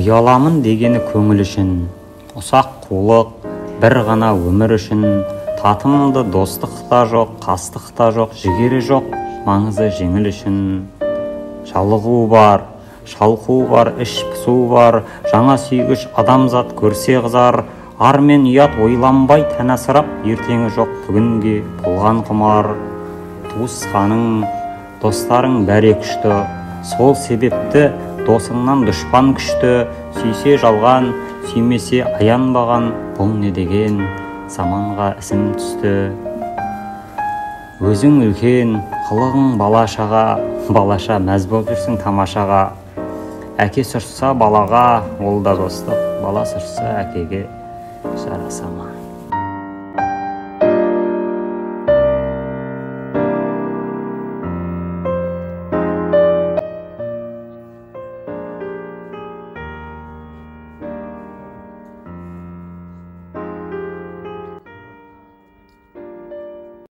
ұяламын дегені көңіл үшін, ұсақ қулық бір ғана өмір үшін, татымды достық та жоқ, қастық та жоқ, жігері жоқ, маңызы жеңіл үшін. Жалығу бар, шалқу бар, іш пысу бар, жаңа сүйгіш адамзат көрсе қызар, ар мен ұят ойланбай тән асырап, ертеңі жоқ бүгінге болған құмар. Туысқаның, достарың бәре күшті, сол себепті досыңнан дұшпан күшті, сүйсе жалған, сүймесе аянбаған, бұл не деген заманға ісім түсті. Өзің үлкен, қылығың балашаға, балаша мәз болып жүрсің тамашаға. Әке сұрса балаға, ол да достық, бала сұрса әкеге жараса ма?